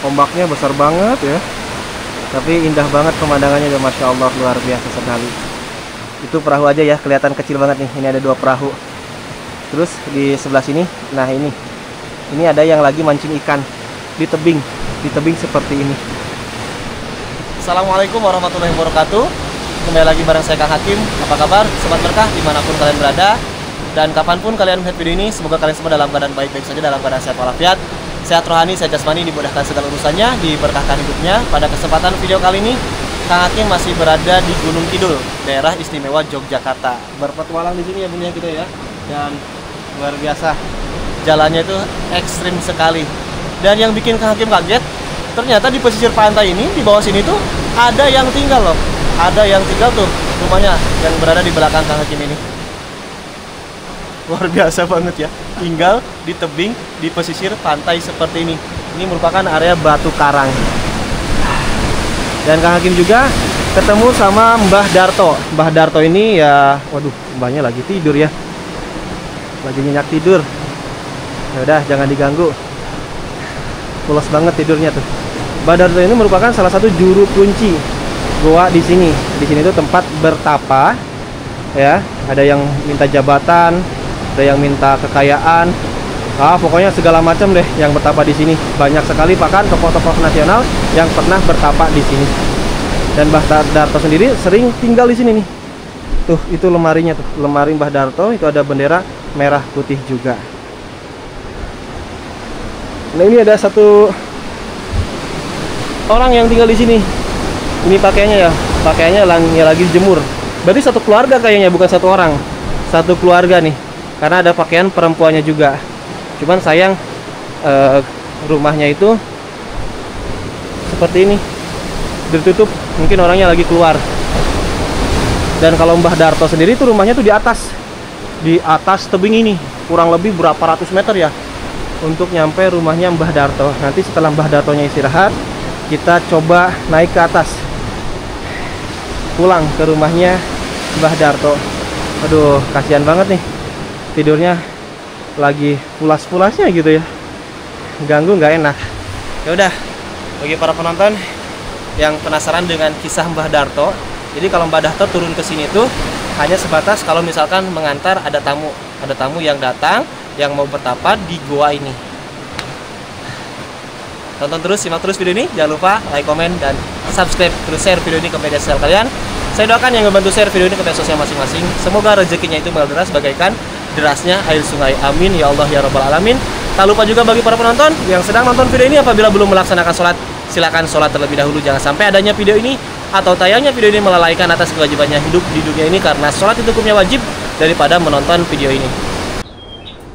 Ombaknya besar banget ya. Tapi indah banget pemandangannya, ya Masya Allah, luar biasa sekali. Itu perahu aja ya, kelihatan kecil banget nih. Ini ada 2 perahu. Terus di sebelah sini, nah ini ada yang lagi mancing ikan di tebing seperti ini. Assalamualaikum warahmatullahi wabarakatuh. Kembali lagi bareng saya Kang Hakim. Apa kabar Sobat Berkah dimanapun kalian berada, dan kapanpun kalian melihat video ini, semoga kalian semua dalam keadaan baik-baik saja, dalam keadaan sehat walafiat, sehat rohani, sehat jasmani, dimudahkan segala urusannya, diberkahkan hidupnya. Pada kesempatan video kali ini, Kang Hakim masih berada di Gunung Kidul, daerah istimewa Yogyakarta. Berpetualang di sini ya Bun ya kita ya. Dan luar biasa, jalannya itu ekstrim sekali. Dan yang bikin Kang Hakim kaget, ternyata di pesisir pantai ini, di bawah sini tuh ada yang tinggal loh. Ada yang tinggal tuh rumahnya yang berada di belakang Kang Hakim ini. Luar biasa banget ya, tinggal di tebing di pesisir pantai seperti ini. Ini merupakan area batu karang. Dan Kang Hakim juga ketemu sama Mbah Darto. Mbah Darto ini ya, waduh, mbahnya lagi tidur ya, lagi nyenyak tidur. Ya udah, jangan diganggu, pulas banget tidurnya tuh. Mbah Darto ini merupakan salah satu juru kunci goa di sini. Di sini tuh tempat bertapa ya. Ada yang minta jabatan, ada yang minta kekayaan, pokoknya segala macam deh yang bertapa di sini. Banyak sekali bahkan tokoh-tokoh nasional yang pernah bertapa di sini. Dan Mbah Darto sendiri sering tinggal di sini nih. Tuh, itu lemarinya tuh, lemari Mbah Darto, itu ada bendera merah putih juga. Nah, ini ada satu orang yang tinggal di sini. Ini pakaiannya lagi jemur. Berarti satu keluarga kayaknya, bukan satu orang. Satu keluarga nih. Karena ada pakaian perempuannya juga. Cuman sayang rumahnya itu seperti ini, ditutup, mungkin orangnya lagi keluar. Dan kalau Mbah Darto sendiri tuh rumahnya tuh di atas tebing ini, kurang lebih berapa ratus meter ya untuk nyampe rumahnya Mbah Darto. Nanti setelah Mbah Dartonya istirahat, kita coba naik ke atas, pulang ke rumahnya Mbah Darto. Aduh, kasihan banget nih, tidurnya lagi pulas-pulasnya gitu ya, ganggu nggak enak. Ya udah, bagi para penonton yang penasaran dengan kisah Mbah Darto, jadi kalau Mbah Darto turun ke sini tuh hanya sebatas kalau misalkan mengantar ada tamu yang datang yang mau bertapa di goa ini. Tonton terus, simak terus video ini, jangan lupa like, komen, dan subscribe, terus share video ini ke media sosial kalian. Saya doakan yang membantu share video ini ke media sosial masing-masing, semoga rezekinya itu mengalir deras bagaikan derasnya air sungai. Amin ya Allah ya Rabbal Alamin. Tak lupa juga bagi para penonton yang sedang nonton video ini, apabila belum melaksanakan sholat, silakan sholat terlebih dahulu. Jangan sampai adanya video ini atau tayangnya video ini melalaikan atas kewajibannya hidup di dunia ini, karena sholat itu hukumnya wajib daripada menonton video ini.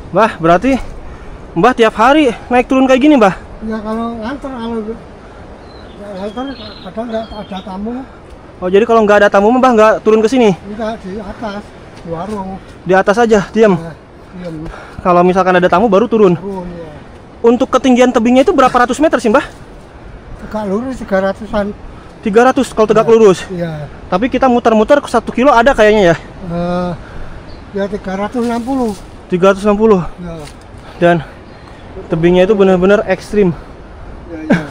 Mbah, berarti Mbah tiap hari naik turun kayak gini, Mbah? Ya kalau nganter, kadang nggak ada tamu. Oh, jadi kalau nggak ada tamu Mbah nggak turun ke sini? Enggak, di atas, di warung. Di atas aja, diam. Ya, diam. Kalau misalkan ada tamu baru turun. Ya. Untuk ketinggian tebingnya itu berapa ratus meter sih, Mbah? Tegak lurus 300-an. 300 kalau tegak lurus. Iya. Tapi kita muter-muter ke 1 kilo ada kayaknya ya? Ya 360. 360. Ya. Dan tebingnya itu benar-benar ekstrim. Ya.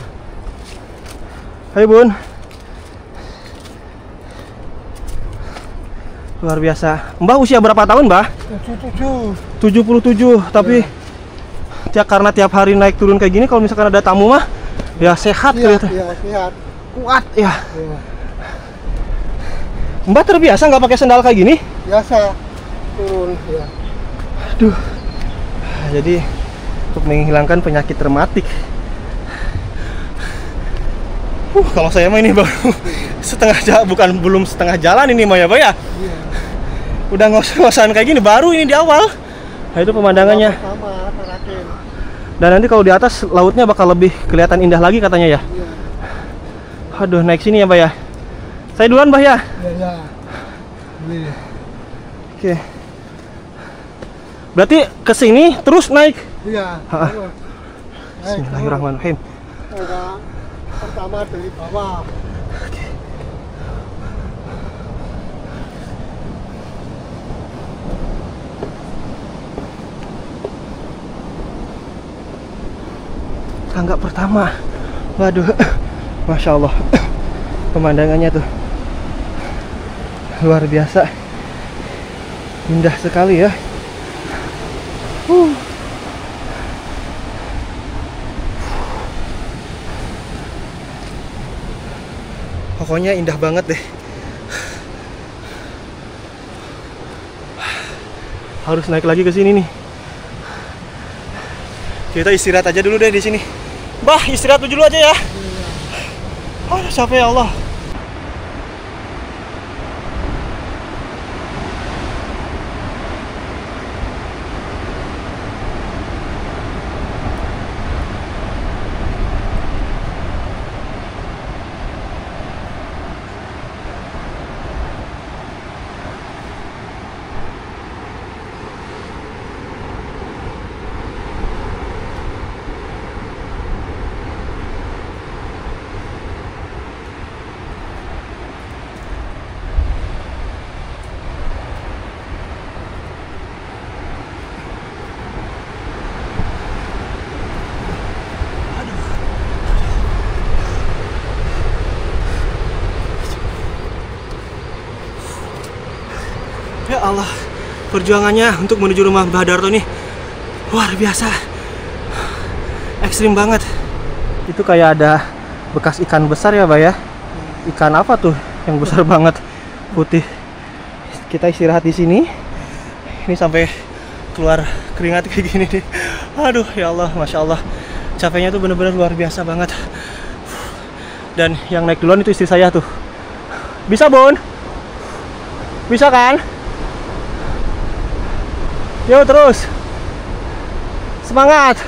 Hai Bun. Luar biasa. Mbah usia berapa tahun, Mbah? 77. Tapi karena tiap hari naik turun kayak gini, kalau misalkan ada tamu mah ya sehat kelihatan. Iya, sehat. Kuat ya. Ya. Mbah terbiasa nggak pakai sendal kayak gini? Biasa turun ya. Aduh. Jadi untuk menghilangkan penyakit rematik. Kalau saya mah ini baru setengah jalan, belum setengah jalan ini mah ya, Pak ya. Iya. Udah ngos-ngosan kayak gini, baru ini di awal. Nah, itu pemandangannya. Dan nanti kalau di atas lautnya bakal lebih kelihatan indah lagi katanya ya. Iya. Aduh, naik sini ya, Pak ya. Saya duluan, Mbah ya. Iya. Boleh. Oke. Berarti ke sini terus naik. Iya. Bismillahirrahmanirrahim. Pertama dari bawah. Tangga pertama. Waduh, Masya Allah, pemandangannya tuh luar biasa, indah sekali ya. Pokoknya indah banget deh. Harus naik lagi ke sini nih. Kita istirahat aja dulu deh di sini. Bah, istirahat dulu aja ya. Capek ya Allah. Ya Allah, perjuangannya untuk menuju rumah Mbah Darto nih luar biasa, ekstrim banget. Itu kayak ada bekas ikan besar ya, Mbak ya? Ikan apa tuh yang besar banget, putih. Kita istirahat di sini. Ini sampai keluar keringat kayak gini nih. Aduh, ya Allah, Masya Allah. Capeknya tuh bener-bener luar biasa banget. Dan yang naik duluan itu istri saya tuh. Bisa, Bun? Bisa kan? Yuk terus, semangat.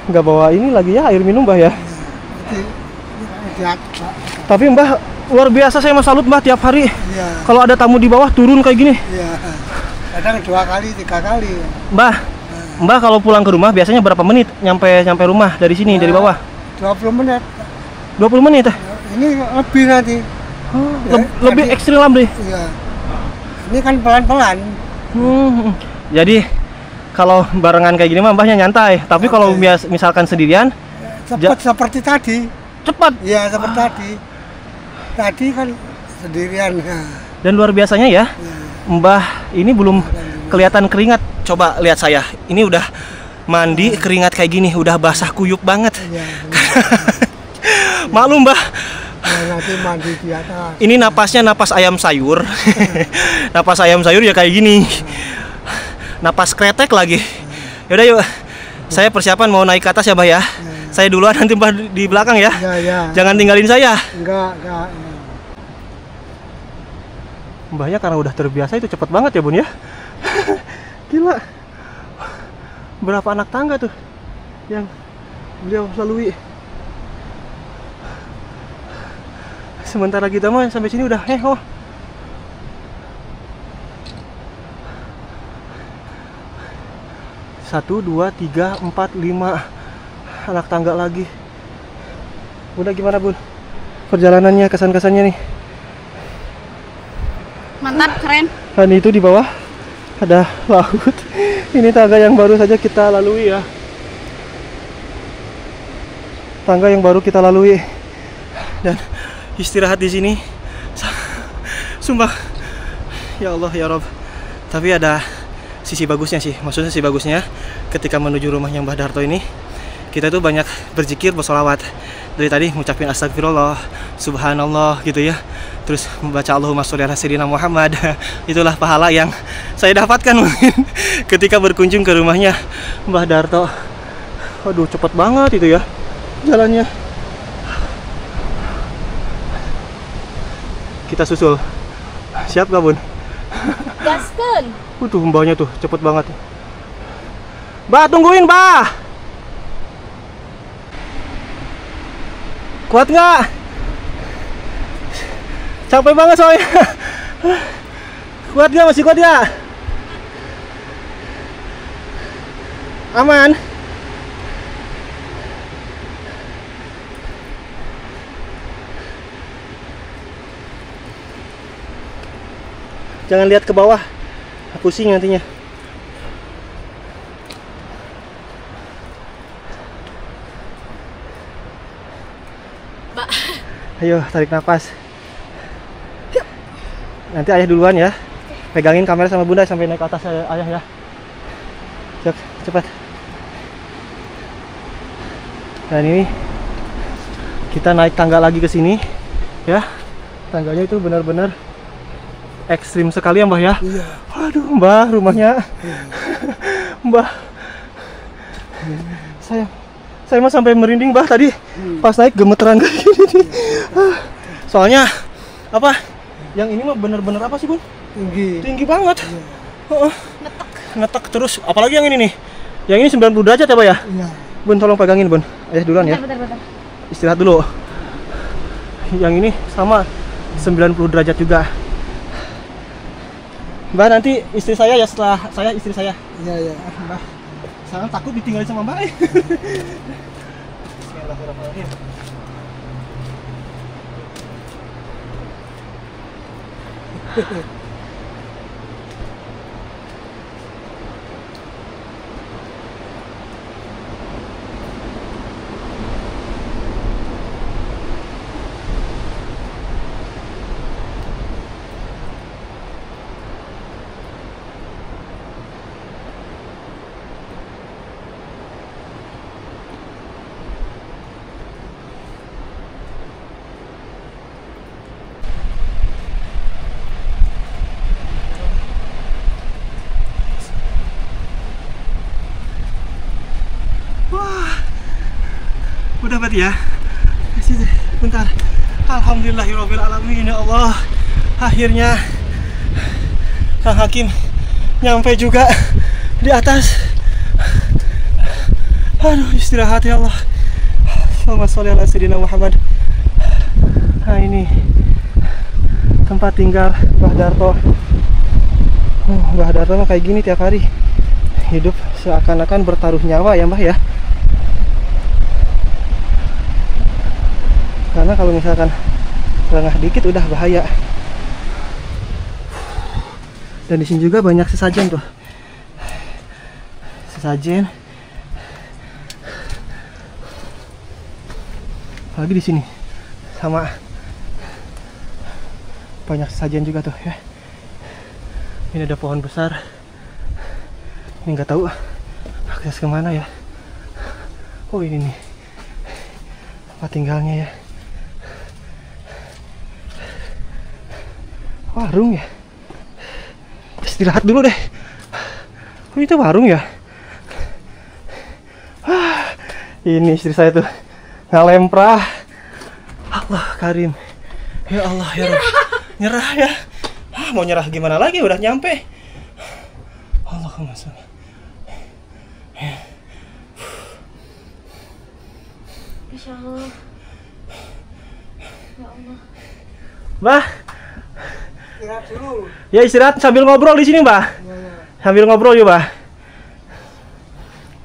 Nggak bawa ini lagi ya, air minum Mbah ya. Tapi Mbah luar biasa, saya mau salut Mbah tiap hari. Iya. Kalau ada tamu di bawah turun kayak gini. Iya. Kadang 2 kali, 3 kali. Mbah kalau pulang ke rumah biasanya berapa menit nyampe rumah dari sini, dari bawah? 20 menit. 20 menit. Ini lebih nanti. Lebih ekstrim lebih. Iya. Ini kan pelan-pelan. Jadi kalau barengan kayak gini mah Mbahnya nyantai. Tapi kalau misalkan sendirian, cepat seperti tadi. Cepat. Iya, seperti tadi. Tadi kan sendirian. Dan luar biasanya ya, Mbah ini belum kelihatan keringat. Coba lihat saya. Ini udah mandi keringat kayak gini, udah basah kuyup banget. Iya. Maklum Mbah. Nanti mandi di atas. Ini napasnya napas ayam sayur. Napas ayam sayur ya kayak gini. Napas kretek lagi. Yaudah yuk. Saya persiapan mau naik ke atas ya Mbah ya. Saya duluan, nanti Mbah di belakang ya. Iya. Jangan tinggalin saya. Enggak. Mbahnya karena udah terbiasa itu cepet banget ya Bun ya. Gila. Berapa anak tangga tuh yang beliau lalui. Sementara kita mah sampai sini udah heboh. Satu, 2, 3, 4, 5 anak tangga lagi. Udah gimana Bun? Perjalanannya, kesan-kesannya nih? Mantap, keren. Dan itu di bawah ada laut. Ini tangga yang baru saja kita lalui ya. Tangga yang baru kita lalui. Dan istirahat di sini, sumpah, ya Allah ya Rob. Tapi ada sisi bagusnya sih, maksudnya sisi bagusnya ketika menuju rumahnya Mbah Darto ini, kita tuh banyak berzikir, bersolawat. Dari tadi ngucapin astagfirullah, subhanallah gitu ya. Terus membaca Allahumma sholli ala sayyidina Muhammad. Itulah pahala yang saya dapatkan mungkin ketika berkunjung ke rumahnya Mbah Darto. Aduh, cepet banget itu ya jalannya. Kita susul. Siap gak Bun? Gaskeun. Tuh mbahnya tuh cepet banget. Mbah tungguin Mbah. Kuat nggak? Capek banget soalnya. Kuat nggak? Masih kuat ya? Aman. Jangan lihat ke bawah, pusing nantinya. Mbak. Ayo tarik nafas. Nanti ayah duluan ya. Pegangin kamera sama bunda sampai naik ke atas ayah ya. Cepat. Dan ini kita naik tangga lagi ke sini ya. Tangganya itu benar-benar ekstrim sekali ya Mbah ya. Iya. Waduh Mbah, rumahnya. Mbah. Saya mah sampai merinding Mbah tadi. Pas naik gemeteran kayak gini. Soalnya apa? Yang ini mah bener-bener apa sih Bun? Tinggi banget. Ngetek terus. Apalagi yang ini nih. Yang ini 90 derajat ya Pak ya? Iya. Bun tolong pegangin Bun. Ayah duluan ya. Bentar. Istirahat dulu. Yang ini sama 90 derajat juga. Mbak nanti istri saya ya setelah saya istri saya. Iya. Mbak. Saya takut ditinggalin sama Mbak. Bismillahirrahmanirrahim. Udah berarti ya. Bentar. Alhamdulillahirabbil alamin ya Allah. Akhirnya Kang Hakim nyampe juga di atas. Aduh, istirahat ya Allah. Shallallahu sholli ala sayyidina Muhammad. Nah, ini tempat tinggal Mbah Darto. Mbah Darto mah kayak gini tiap hari. Hidup seakan-akan bertaruh nyawa ya Mbah ya. Karena kalau misalkan lengah dikit udah bahaya. Dan di sini juga banyak sesajen tuh. Sesajen. Lagi di sini sama banyak sesajen juga tuh ya. Ini ada pohon besar. Ini nggak tahu akses kemana ya. Oh ini nih tempat tinggalnya ya. Warung ya. Istirahat dulu deh. Oh itu warung ya. Ini istri saya tuh ngalemprah. Allah Karim. Ya Allah ya Rabb. Nyerah ya. Mau nyerah gimana lagi, udah nyampe. Allahumma sholli. Insya Allah. Ya Allah. Mbah, Istirahat dulu. ya istirahat sambil ngobrol di sini, Mbah. Sambil ngobrol yuk, Mbah.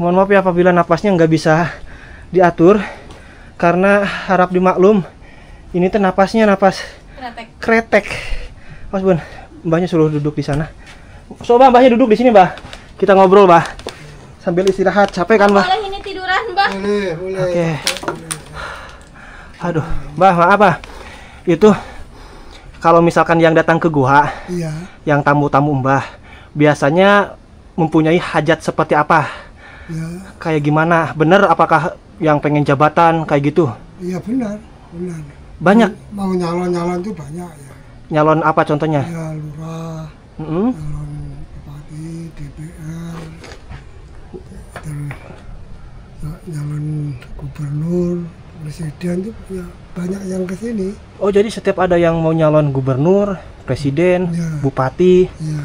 Mohon maaf ya apabila napasnya nggak bisa diatur, karena harap dimaklum, ini tuh napasnya napas kretek. Mas Bun, Mbahnya suruh duduk di sana. Coba Mbahnya duduk di sini, Mbah. Kita ngobrol, Mbah. Sambil istirahat, capek kan, Mbah? Boleh ini tiduran, Mbah? Boleh. Oke. Aduh, Mbah, maaf, Mbah. Itu kalau misalkan yang datang ke gua, Iya. yang tamu-tamu Mbah, biasanya mempunyai hajat seperti apa? Ya. Kayak gimana? Bener apakah yang pengen jabatan kayak gitu? Iya benar. Banyak. Mau nyalon tuh banyak ya. Nyalon apa contohnya? Ya lurah, Mm-mm. nyalon bupati, DPR, terus nyalon gubernur, presiden tuh ya banyak yang kesini. Oh jadi setiap ada yang mau nyalon gubernur, presiden, Ya. bupati, Ya.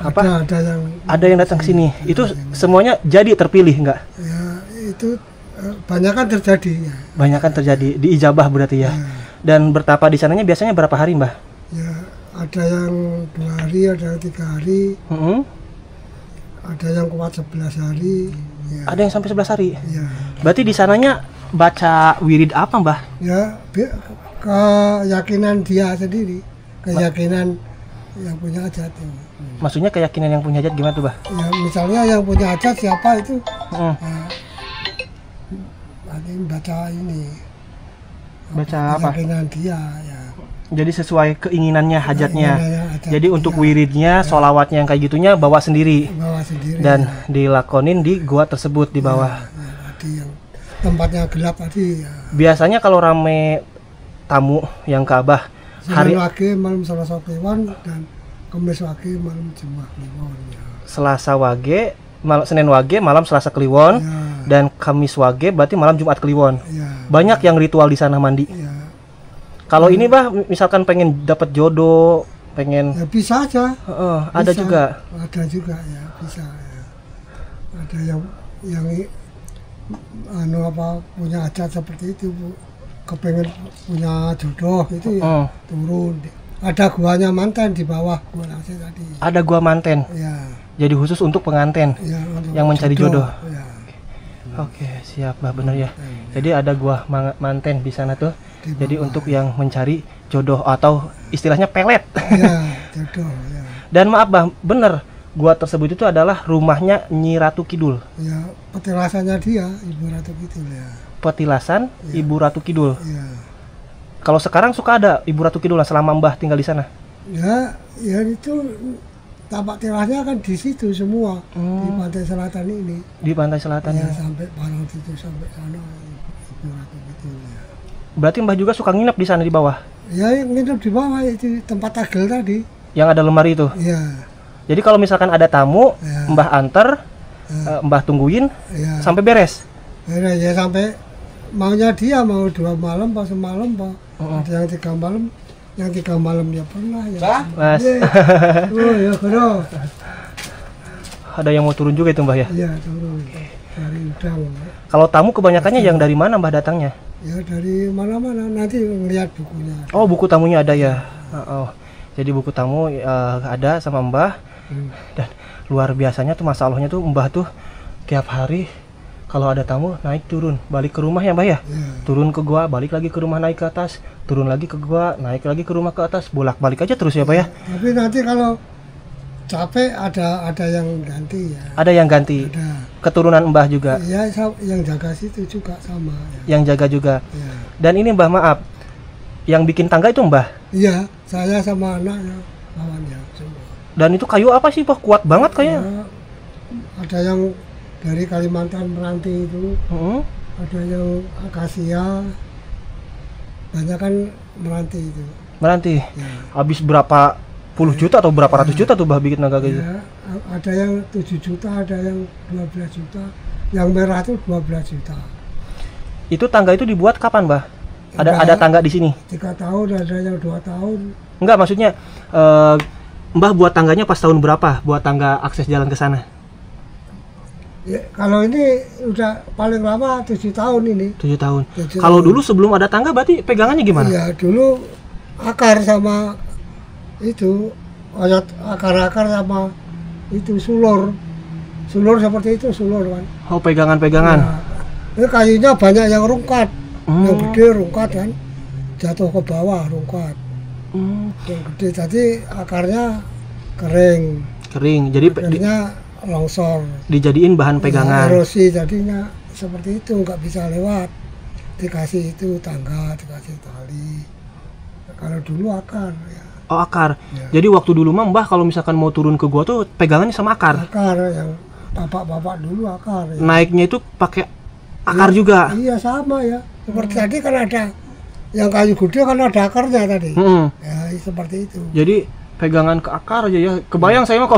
apa? Ada Yang datang ke sini. Itu semuanya jadi terpilih nggak? Ya itu banyak kan terjadi ya. Banyak kan terjadi di ijabah berarti ya. Ya. Dan bertapa di sananya biasanya berapa hari, Mbah? Ya ada yang 2 hari, ada yang 3 hari, Mm-mm. ada yang kuat 11 hari. Ya. Ada yang sampai 11 hari. Ya. Berarti di sananya baca wirid apa, Mbah? Ya keyakinan dia sendiri, keyakinan yang punya hajat ya. Maksudnya keyakinan yang punya hajat gimana tuh, Mbah? Ya misalnya yang punya hajat siapa itu Mm. nanti baca ini Baca apa? Keyakinan dia ya. Jadi sesuai keinginannya, hajatnya. Hajat Jadi untuk dia. wiridnya, sholawatnya yang kayak gitunya bawa sendiri Bawa sendiri. dan dilakonin di gua tersebut di bawah. Ya, tadi yang tempatnya gelap tadi ya. Biasanya kalau rame tamu yang ke Abah Senin hari Wage malam Selasa Kliwon dan Kamis Wage malam Jumat Kliwon ya. Selasa Wage, Senin Wage, malam Selasa Kliwon, Ya, dan Kamis Wage berarti malam Jumat Kliwon. ya. Banyak yang ritual di sana mandi. Ya, Kalau ini bah, misalkan pengen dapat jodoh, pengen ya bisa aja. ada Bisa. juga. Ada juga ya, bisa ya. Ada yang anu apa punya hajat seperti itu, Bu. Kepengen punya jodoh itu ya turun. Ada guanya mantan di bawah gua langsung tadi. Ada gua manten. Ya, Jadi khusus untuk pengantin ya untuk yang mencari jodoh. Ya. Oke, siap bah, bener ya. Jadi ada gua manten di sana tuh. Di Jadi bawah. untuk yang mencari jodoh atau istilahnya pelet. Ya, jodoh ya. Dan maaf bah, bener. Gua tersebut itu adalah rumahnya Nyi Ratu Kidul. Ya, petilasannya dia Ibu Ratu Kidul ya. Petilasan Ibu Ratu Kidul. Ya. Kalau sekarang suka ada Ibu Ratu Kidul selama Mbah tinggal di sana. Ya, ya itu tapak tilasnya kan di situ semua di pantai selatan ini. Di pantai selatan Ya, ya. sampai Parang itu sampai sana Ibu Ratu Kidul ya. Berarti Mbah juga suka nginep di sana di bawah. Ya, yang nginep di bawah itu tempat tagel tadi. Yang ada lemari itu. Ya, Jadi kalau misalkan ada tamu, Ya. Mbah anter, Ya. Mbah tungguin ya. sampai beres. Ya, sampai maunya dia mau 2 malam apa semalam pak. Ada yang 3 malam, yang 3 malam ya pernah ya. Mas, Oh ya bro. ada yang mau turun juga itu Mbah ya. Iya turun dari udang. Kalau tamu kebanyakannya yang dari mana Mbah datangnya? Ya dari mana-mana nanti ngeliat bukunya. Oh, buku tamunya ada ya. Oh. Jadi buku tamu ada sama Mbah. Dan luar biasanya tuh masalahnya tuh Mbah tuh tiap hari kalau ada tamu naik turun balik ke rumah ya Mbah ya. Ya. Turun ke gua, balik lagi ke rumah, naik ke atas, turun lagi ke gua, naik lagi ke rumah ke atas, bolak-balik aja terus ya Mbah ya. Tapi nanti kalau capek ada yang ganti ya. Ada yang ganti. Ada. Keturunan Mbah juga. Ya yang jaga situ juga sama ya. Yang jaga juga. Ya. Dan ini Mbah maaf, yang bikin tangga itu Mbah. Iya, saya sama anaknya lawannya semua. Dan itu kayu apa sih Mbah? Kuat banget kayaknya. Ya, ada yang dari Kalimantan Meranti itu, ada yang akasia, banyak kan Meranti itu. Meranti. Ya. Habis berapa puluh juta atau berapa ratus juta tuh Mbah bikin tangga kayak gitu. Ya, ada yang 7 juta, ada yang 12 juta, yang merah itu 12 juta. Itu tangga itu dibuat kapan Mbah? Enggak. Ada tangga di sini? 3 tahun, ada yang 2 tahun. Enggak, maksudnya Mbah buat tangganya pas tahun berapa? Buat tangga akses jalan ke sana? Ya, kalau ini udah paling lama 7 tahun ini. 7 tahun. 7 Kalau tahun. dulu sebelum ada tangga berarti pegangannya gimana? Ya dulu akar sama itu, akar-akar sama itu sulur seperti itu sulur kan. Oh, pegangan-pegangan. Nah, ini kayunya banyak yang rungkat, yang Hmm. gede rungkat kan, jatuh ke bawah rungkat. Yang gede tadi akarnya kering, Kering. Jadi akhirnya longsor. dijadiin bahan pegangan. Erosi jadinya seperti itu, nggak bisa lewat. Dikasih itu tangga, dikasih tali. Kalau dulu akar ya. Oh, akar. Ya. Jadi waktu dulu mah Mbah kalau misalkan mau turun ke gua tuh pegangannya sama akar. Akar yang bapak-bapak dulu akar ya. Naiknya itu pakai akar Iya, juga. Iya sama ya. Seperti tadi kan ada yang kayu gede kan ada akarnya tadi. Mm-mm. Ya seperti itu. Jadi pegangan ke akar aja ya. Kebayang saya mah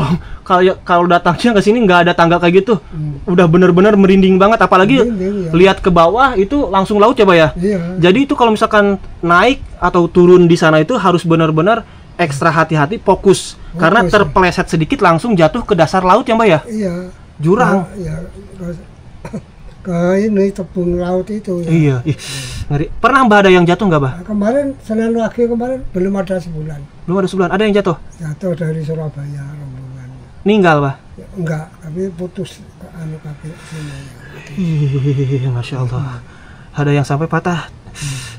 kalau datangnya ke sini nggak ada tangga kayak gitu. Udah bener-bener merinding banget, apalagi Merinding, ya. lihat ke bawah itu langsung laut coba ya. Iya. Jadi itu kalau misalkan naik atau turun di sana itu harus benar-benar ekstra hati-hati, fokus. Karena ya. terpeleset sedikit langsung jatuh ke dasar laut ya Mbak ya. Iya. Jurang. Ya, ke ini tebing laut itu ya. Iya, ih, ngeri. Pernah Mbak ada yang jatuh nggak Mbak? Nah, kemarin Senin Wage kemarin belum ada sebulan. Belum ada sebulan. Ada yang jatuh? Jatuh dari Surabaya rombongan. Ninggal Mbak? Ya, enggak, tapi putus anu kaki sini. Ih, Masya Allah. Ada yang sampai patah.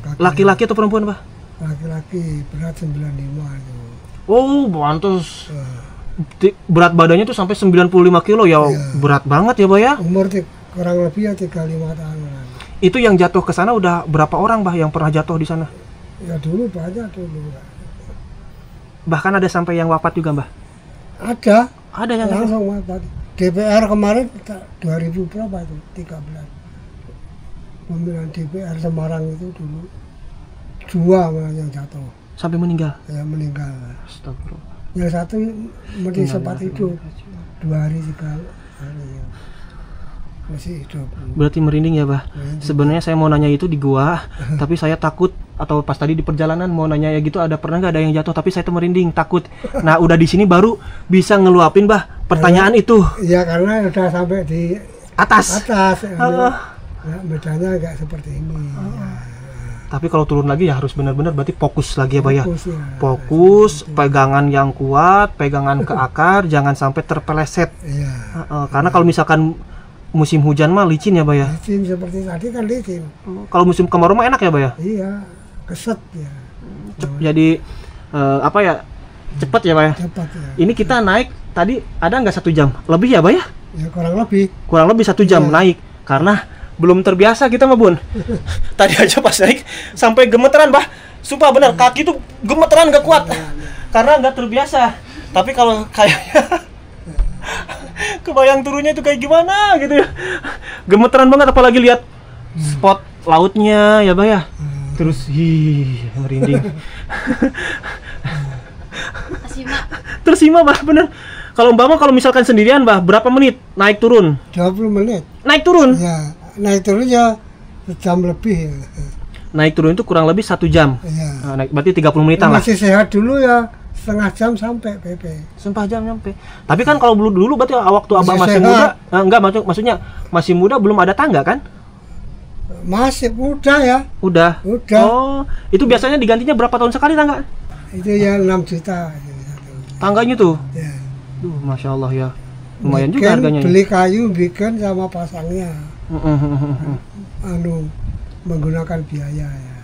Kaki Laki-laki atau perempuan Mbak? laki-laki berat 95 itu. Oh, pantes. Eh, Berat badannya tuh sampai 95 kilo ya. Iya. Berat banget ya Mbak ya. umur kurang lebih ya 35 tahun. Itu yang jatuh ke sana udah berapa orang Mbah yang pernah jatuh di sana? Ya dulu banyak dulu. Bahkan ada sampai yang wafat juga Mbah? Ada. Ada yang Langsung wafat. DPR kemarin 2000 berapa itu? 13. Pemilihan DPR Semarang itu dulu 2 malah yang jatuh. sampai meninggal. Ya meninggal. Astagfirullah. Yang satu masih sempat hidup 2 hari 3 hari ya. Masih hidup. Berarti merinding ya, Bah? Sebenarnya saya mau nanya itu di gua, tapi saya takut, atau pas tadi di perjalanan mau nanya ya gitu, ada pernah nggak ada yang jatuh, tapi saya tuh merinding, takut. Nah, udah di sini baru bisa ngeluapin, Bah, pertanyaan itu. Iya, karena udah sampai di Atas. Ya, bedanya nggak seperti ini. Ya. Tapi kalau turun lagi ya harus benar-benar berarti fokus lagi ya, Bah ya. Fokus, Pegangan yang kuat, pegangan ke akar, jangan sampai terpeleset. Iya. Karena kalau misalkan musim hujan mah licin ya, Bah ya. Licin seperti tadi kan licin. Kalau musim kemarau mah enak ya, Bah ya. Iya, keset ya. Jadi apa ya? Cepat ya, Bah ya. Cepat ya. Ini kita naik tadi ada nggak 1 jam? Lebih ya, Bah ya? Ya kurang lebih. Kurang lebih 1 jam naik karena belum terbiasa kita mah, Bun. Tadi aja pas naik sampai gemeteran, Bah. Sumpah bener, kaki tuh gemeteran gak kuat. Karena nggak terbiasa. Tapi kalau kayaknya kebayang turunnya itu kayak gimana gitu ya. Gemeteran banget apalagi lihat spot lautnya ya, Bah ya. Terus merinding. Tersima, Bah, bener. Kalau Mbak mah kalau misalkan sendirian, Bah, berapa menit naik turun? 20 menit. Naik turun? Ya, naik turun ya sejam lebih. Ya. Naik turun itu kurang lebih 1 jam. Ya. Nah, berarti 30 menitan lah. Masih sehat dulu ya, setengah jam sampai PP. Setengah jam nyampe. Tapi kan kalau dulu berarti waktu Abang masih Masih muda, enggak maksudnya masih muda belum ada tangga kan? Masih muda ya. Udah. Oh, itu biasanya digantinya berapa tahun sekali tangga? Itu ya 6 juta. Tangganya tuh. Ya. Duh, Masya Allah ya. Lumayan bikin, juga harganya. Beli kayu, bikin sama pasangnya. Menggunakan biaya ya.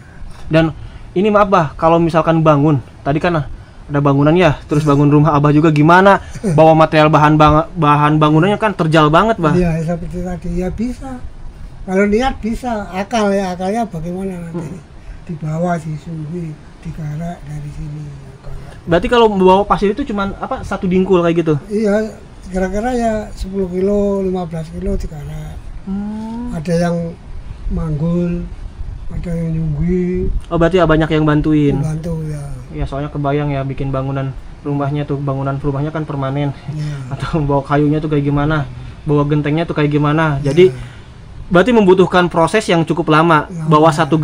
Dan ini maaf, Bah, kalau misalkan bangun, tadi kan ada bangunan ya, terus bangun rumah Abah juga gimana? Bawa material bahan bangunannya kan terjal banget, Bah. Iya, seperti tadi ya bisa. Kalau niat bisa, akalnya bagaimana nanti? Dibawa disungguh, digarek dari sini. Berarti kalau bawa pasir itu cuman apa, 1 dingkul kayak gitu? Iya, kira-kira ya 10 kilo, 15 kilo digarek. Ada yang manggul, ada yang nyunggi. Oh, berarti ya banyak yang bantuin. Bantu ya. Ya, soalnya kebayang ya bikin bangunan rumahnya tuh, bangunan rumahnya kan permanen. Ya. Atau bawa kayunya tuh kayak gimana, bawa gentengnya tuh kayak gimana. Jadi berarti membutuhkan proses yang cukup lama. Bawa satu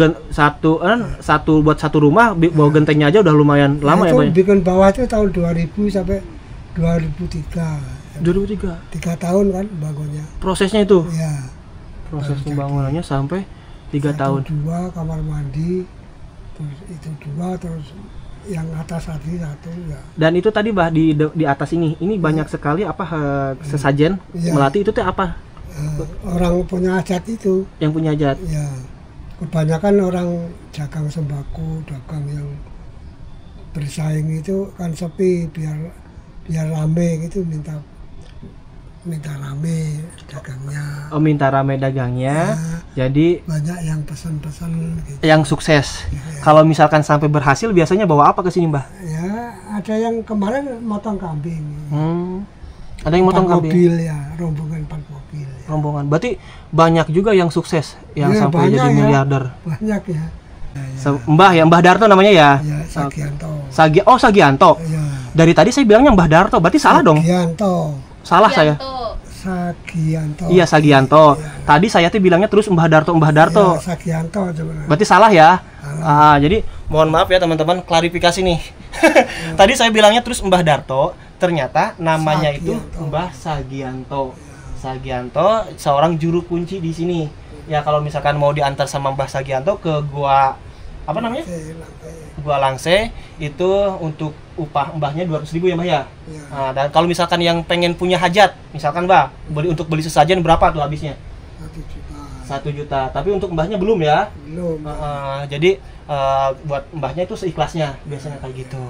buat satu rumah, bawa gentengnya aja udah lumayan lama ya, Pak. Bikin bawah itu tahun 2000 sampai 2003. 2003. 3 tahun kan bangunnya. Prosesnya itu. Ya. Proses pembangunannya sampai 3 tahun. 2 kamar mandi, terus itu 2, terus yang atas tadi 1 ya. Dan itu tadi, Bah, di atas ini banyak sekali apa sesajen melati itu teh apa? Orang punya hajat itu. Yang punya hajat. Ya. Kebanyakan orang dagang sembako, dagang yang bersaing itu kan sepi, biar rame gitu, minta rame dagangnya. Oh, minta rame dagangnya. Jadi banyak yang pesan-pesan gitu. Yang sukses. Kalau misalkan sampai berhasil biasanya bawa apa ke sini, Mbah? Ya, ada yang kemarin motong kambing. Ada yang motong kambing. Mobil ya, rombongan 4 mobil. Ya. Rombongan. Berarti banyak juga yang sukses yang sampai jadi miliarder. Banyak ya. Mbah ya, Mbah Darto namanya ya? Ya, Sagianto. Sagianto. Ya. Dari tadi saya bilangnya Mbah Darto, berarti salah dong? Sagianto. Salah saya. Sagianto. Iya, Sagianto. Ya. Tadi saya tuh bilangnya terus Mbah Darto. Ya, Sagianto sebenarnya. Berarti salah ya? Jadi mohon maaf ya teman-teman, klarifikasi nih. Tadi saya bilangnya terus Mbah Darto, ternyata namanya Sagianto. Itu Mbah Sagianto. Sagianto seorang juru kunci di sini. Ya, kalau misalkan mau diantar sama Mbah Sagianto ke gua apa namanya? Gua Langse itu untuk upah mbahnya 200.000 ya, Mbah ya. Nah, dan kalau misalkan yang pengen punya hajat, misalkan Mbah, beli sesajen berapa tuh habisnya? 1 juta. Tapi untuk mbahnya belum ya? Belum. Jadi buat mbahnya itu seikhlasnya biasanya kayak gitu.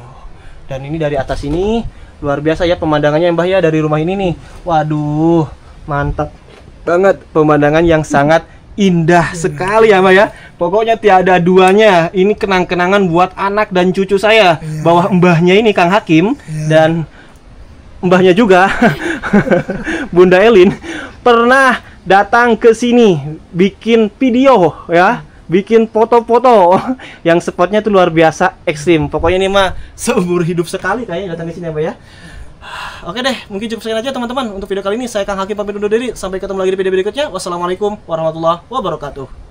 Dan ini dari atas ini luar biasa ya pemandangannya, Mbah ya, dari rumah ini nih. Waduh, mantap banget pemandangan yang sangat indah sekali ya Mbak ya. Pokoknya tiada duanya. Ini kenang-kenangan buat anak dan cucu saya. Bahwa mbahnya ini Kang Hakim dan mbahnya juga Bunda Elin pernah datang ke sini bikin video ya, bikin foto-foto yang spotnya itu luar biasa ekstrim. Pokoknya ini mah seumur hidup sekali kayaknya datang ke sini ya Mbak ya. Oke deh, mungkin cukup sekian aja teman-teman untuk video kali ini. Saya Kang Hakim pamit undur diri. Sampai ketemu lagi di video berikutnya. Wassalamualaikum warahmatullahi wabarakatuh.